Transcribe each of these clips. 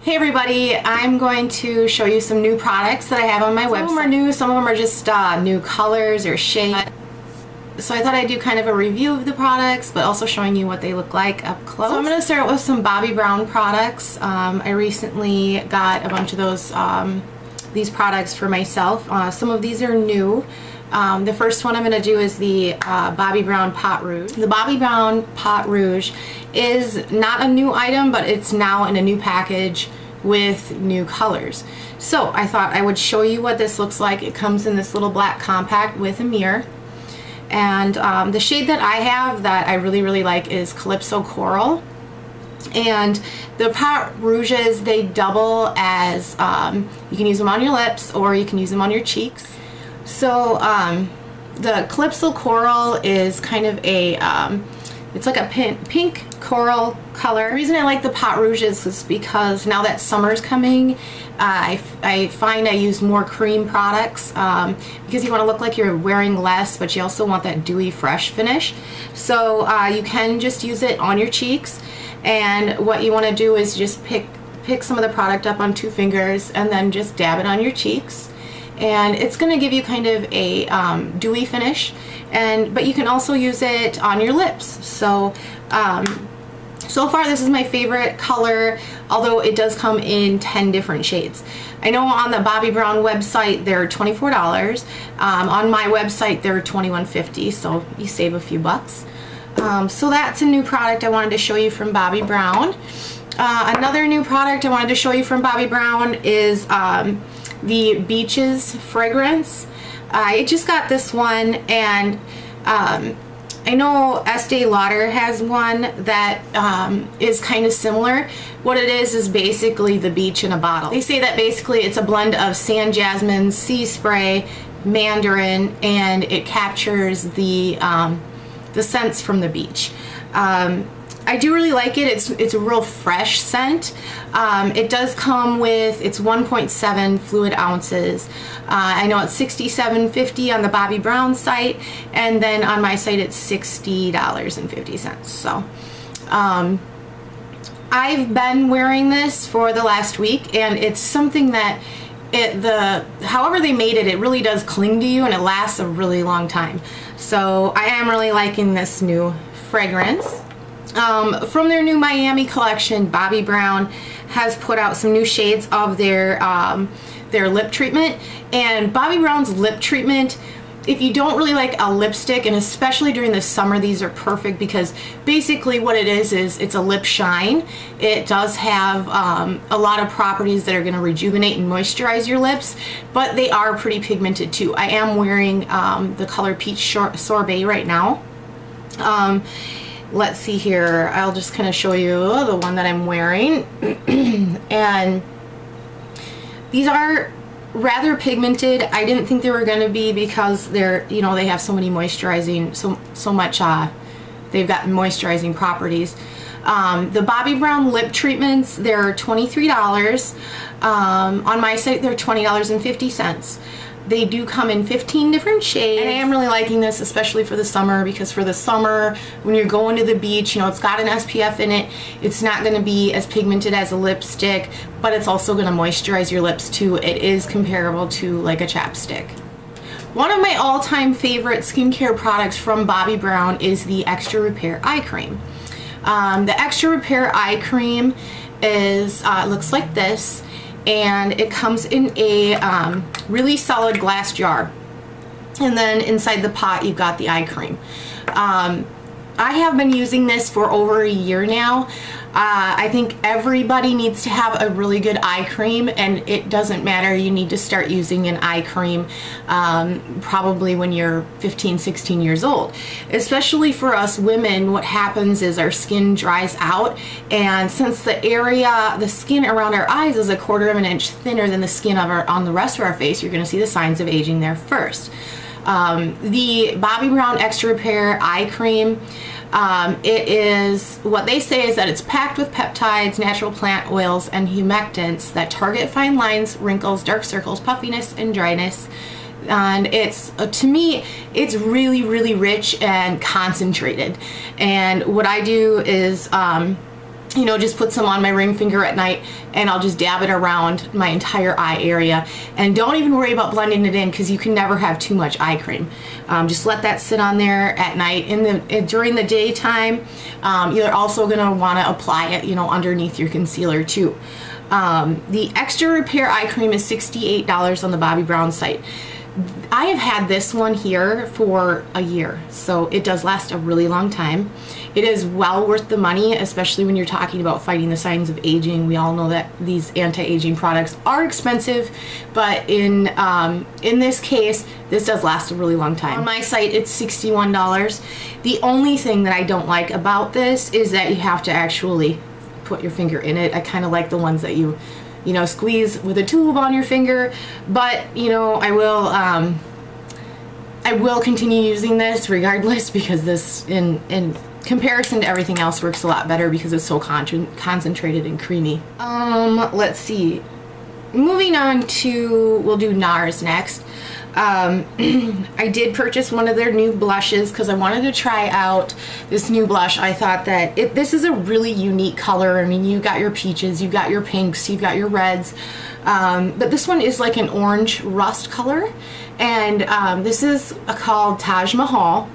Hey everybody, I'm going to show you some new products that I have on my website. Some of them are new, some of them are just new colors or shades. So I thought I'd do kind of a review of the products, but also showing you what they look like up close. So I'm going to start with some Bobbi Brown products. I recently got a bunch of these products for myself. Some of these are new. The first one I'm going to do is the Bobbi Brown Pot Rouge. The Bobbi Brown Pot Rouge is not a new item, but it's now in a new package with new colors. So I thought I would show you what this looks like. It comes in this little black compact with a mirror. And the shade that I have that I really like is Calypso Coral. And the Pot Rouges, they double as, you can use them on your lips or you can use them on your cheeks. So the Calypso Coral is kind of a, it's like a pink coral color. The reason I like the Pot Rouges is because now that summer's coming, I find I use more cream products because you want to look like you're wearing less, but you also want that dewy, fresh finish. So you can just use it on your cheeks, and what you want to do is just pick some of the product up on 2 fingers and then just dab it on your cheeks. And it's going to give you kind of a dewy finish, but you can also use it on your lips. So so far this is my favorite color, although it does come in 10 different shades. I know on the Bobbi Brown website they're $24. On my website they're $21.50, so you save a few bucks. So that's a new product I wanted to show you from Bobbi Brown. Another new product I wanted to show you from Bobbi Brown is the Beaches fragrance. I just got this one, and I know Estee Lauder has one that is kind of similar. What it is basically the beach in a bottle. They say that basically it's a blend of sand jasmine, sea spray, mandarin, and it captures the scents from the beach. I do really like it. It's a real fresh scent. It does come with, it's 1.7 fluid ounces. I know it's $67.50 on the Bobbi Brown site, and then on my site it's $60.50. So I've been wearing this for the last week, and it's something that however they made it, it really does cling to you, and it lasts a really long time. So I am really liking this new fragrance. From their new Miami collection, Bobbi Brown has put out some new shades of their lip treatment. And Bobbi Brown's lip treatment, if you don't really like a lipstick, and especially during the summer, these are perfect because basically what it is it's a lip shine. It does have a lot of properties that are going to rejuvenate and moisturize your lips, but they are pretty pigmented too. I am wearing the color Peach Sorbet right now. Let's see here, I'll just kind of show you the one that I'm wearing. And these are rather pigmented. I didn't think they were going to be because they're, you know, they have so many moisturizing, so much, they've got moisturizing properties. The Bobbi Brown lip treatments, they're $23. On my site they're $20.50. They do come in 15 different shades, and I am really liking this, especially for the summer, because for the summer, when you're going to the beach, you know, it's got an SPF in it. It's not going to be as pigmented as a lipstick, but it's also going to moisturize your lips too. It is comparable to like a chapstick. One of my all-time favorite skincare products from Bobbi Brown is the Extra Repair Eye Cream. The Extra Repair Eye Cream is looks like this. And it comes in a really solid glass jar, and then inside the pot you've got the eye cream. I have been using this for over a year now. I think everybody needs to have a really good eye cream, and it doesn't matter, you need to start using an eye cream probably when you're 15, 16 years old. Especially for us women, what happens is our skin dries out, and since the skin around our eyes is 1/4 of an inch thinner than the skin on the rest of our face, you're going to see the signs of aging there first. The Bobbi Brown Extra Repair Eye Cream, it is, what they say is that it's packed with peptides, natural plant oils, and humectants that target fine lines, wrinkles, dark circles, puffiness, and dryness. And it's, to me, it's really rich and concentrated. And what I do is you know, just put some on my ring finger at night, and I'll just dab it around my entire eye area. And don't even worry about blending it in, because you can never have too much eye cream. Just let that sit on there at night. During the daytime, you're also going to want to apply it, you know, underneath your concealer too. The Extra Repair Eye Cream is $68 on the Bobbi Brown site. I have had this one here for a year, so it does last a really long time. It is well worth the money, especially when you're talking about fighting the signs of aging. We all know that these anti-aging products are expensive, but in this case, this does last a really long time. On my site, it's $61. The only thing that I don't like about this is that you have to actually put your finger in it. I kind of like the ones that you know, squeeze with a tube on your finger, but you know, I will continue using this regardless, because this in comparison to everything else works a lot better because it's so concentrated and creamy. Let's see. Moving on to, we'll do NARS next. I did purchase one of their new blushes because I wanted to try out this new blush. I thought that this is a really unique color. I mean, you got your peaches, you got your pinks, you've got your reds, but this one is like an orange rust color, and this is called Taj Mahal,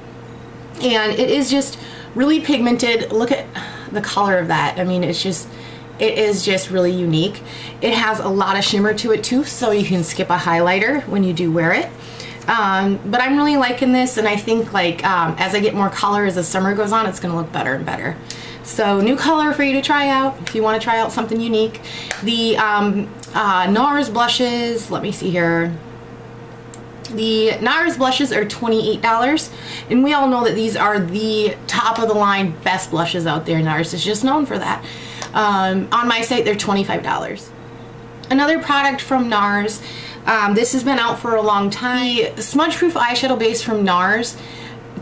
and it is just really pigmented. Look at the color of that. I mean, it is just really unique. It has a lot of shimmer to it too, so you can skip a highlighter when you do wear it. But I'm really liking this, and I think like as I get more color as the summer goes on, it's gonna look better and better. So new color for you to try out if you want to try out something unique. The NARS blushes, let me see here. The NARS blushes are $28, and we all know that these are the top of the line best blushes out there. NARS is just known for that. On my site, they're $25. Another product from NARS, this has been out for a long time. The Smudge Proof Eyeshadow Base from NARS.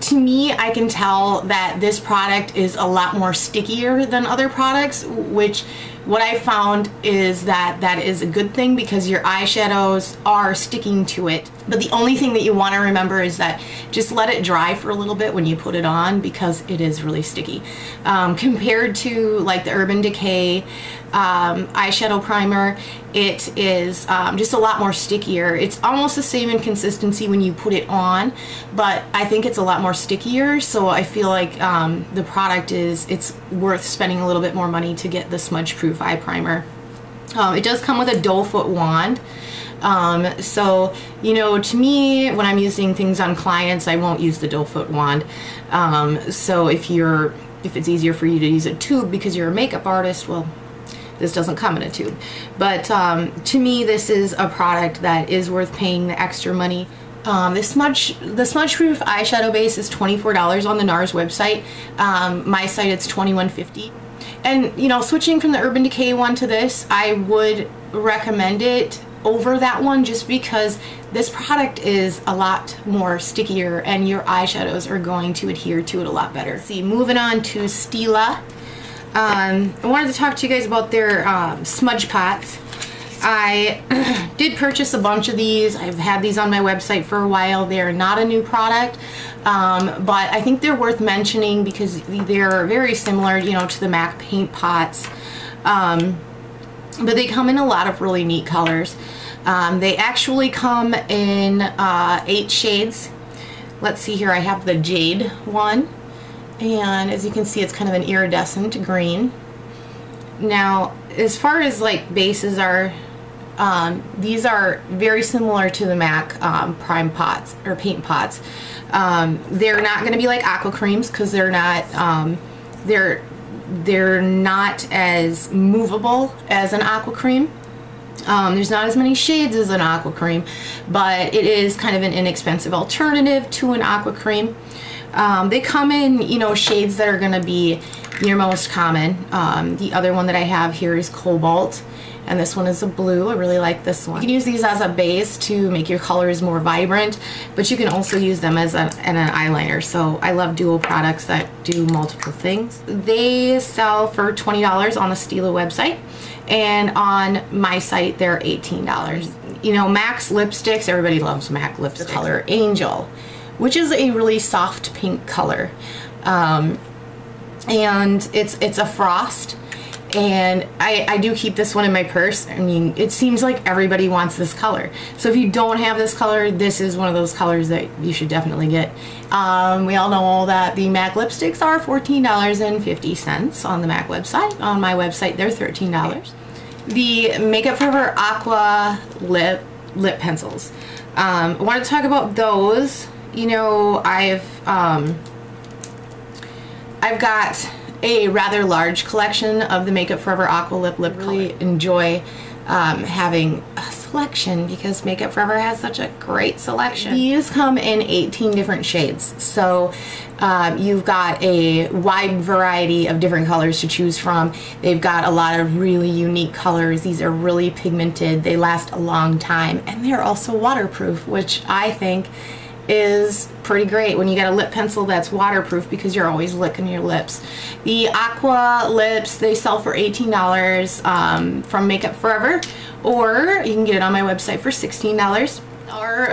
To me, I can tell that this product is a lot more stickier than other products, which what I found is that is a good thing because your eyeshadows are sticking to it. But the only thing that you want to remember is that just let it dry for a little bit when you put it on, because it is really sticky. Compared to like the Urban Decay eyeshadow primer, it is just a lot more stickier. It's almost the same in consistency when you put it on, but I think it's a lot more stickier, so I feel like the product it's worth spending a little bit more money to get the Smudge Proof Eye Primer. It does come with a doe foot wand. So, you know, to me, when I'm using things on clients, I won't use the doe foot wand. So if it's easier for you to use a tube because you're a makeup artist, well, this doesn't come in a tube. But to me, this is a product that is worth paying the extra money. The Smudge Proof Eyeshadow Base is $24 on the NARS website. My site, it's $21.50. And, you know, switching from the Urban Decay one to this, I would recommend it over that one just because this product is a lot more stickier and your eyeshadows are going to adhere to it a lot better. Let's see, moving on to Stila. I wanted to talk to you guys about their smudge pots. I did purchase a bunch of these. I've had these on my website for a while. They're not a new product, but I think they're worth mentioning because they're very similar, you know, to the MAC paint pots. But they come in a lot of really neat colors. They actually come in 8 shades. Let's see here, I have the Jade one, and as you can see, it's kind of an iridescent green. Now, as far as like bases are, these are very similar to the MAC prime pots or paint pots. They're not going to be like aqua creams because they're not they're not as movable as an aqua cream. There's not as many shades as an aqua cream, but it is kind of an inexpensive alternative to an aqua cream. They come in, you know, shades that are going to be your most common. The other one that I have here is Cobalt, and this one is a blue. I really like this one. You can use these as a base to make your colors more vibrant, but you can also use them as an eyeliner. So I love dual products that do multiple things. They sell for $20 on the Stila website, and on my site they're $18. You know, MAC's lipsticks, everybody loves MAC lipstick. The color Angel, which is a really soft pink color, and it's a frost. And I do keep this one in my purse. I mean, it seems like everybody wants this color. So if you don't have this color, this is one of those colors that you should definitely get. We all know that the MAC lipsticks are $14.50 on the MAC website. On my website, they're $13. The Makeup Forever Aqua lip pencils. I want to talk about those. You know, I've got a rather large collection of the Makeup Forever Aqua lip really enjoy having a selection because Makeup Forever has such a great selection. These come in 18 different shades, so you've got a wide variety of different colors to choose from. They've got a lot of really unique colors. These are really pigmented, they last a long time, and they're also waterproof, which I think is pretty great when you got a lip pencil that's waterproof because you're always licking your lips. The Aqua lips, they sell for $18 from Makeup Forever, or you can get it on my website for $16. Or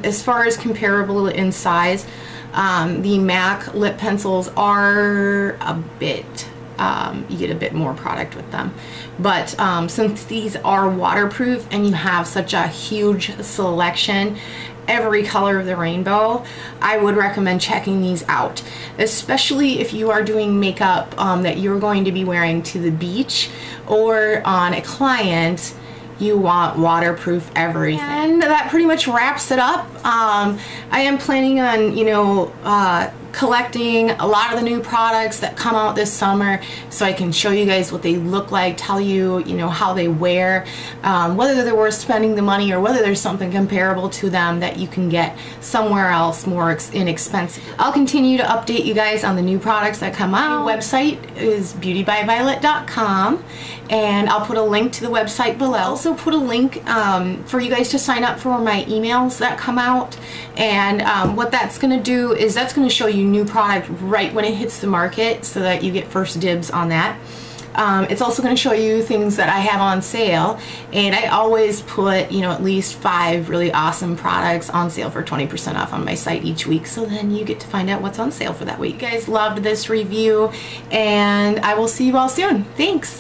as far as comparable in size, the MAC lip pencils are a bit, you get a bit more product with them. But since these are waterproof and you have such a huge selection, every color of the rainbow, I would recommend checking these out, especially if you are doing makeup that you're going to be wearing to the beach or on a client. You want waterproof everything. And that pretty much wraps it up. I am planning on, you know, collecting a lot of the new products that come out this summer so I can show you guys what they look like, tell you, you know, how they wear, whether they're worth spending the money or whether there's something comparable to them that you can get somewhere else more inexpensive. I'll continue to update you guys on the new products that come out. My website is beautybyviolett.com, and I'll put a link to the website below. I'll also put a link for you guys to sign up for my emails that come out, and what that's going to do is that's going to show you new product right when it hits the market so that you get first dibs on that. It's also going to show you things that I have on sale, and I always put, you know, at least 5 really awesome products on sale for 20% off on my site each week, so then you get to find out what's on sale for that week. You guys loved this review, and I will see you all soon. Thanks!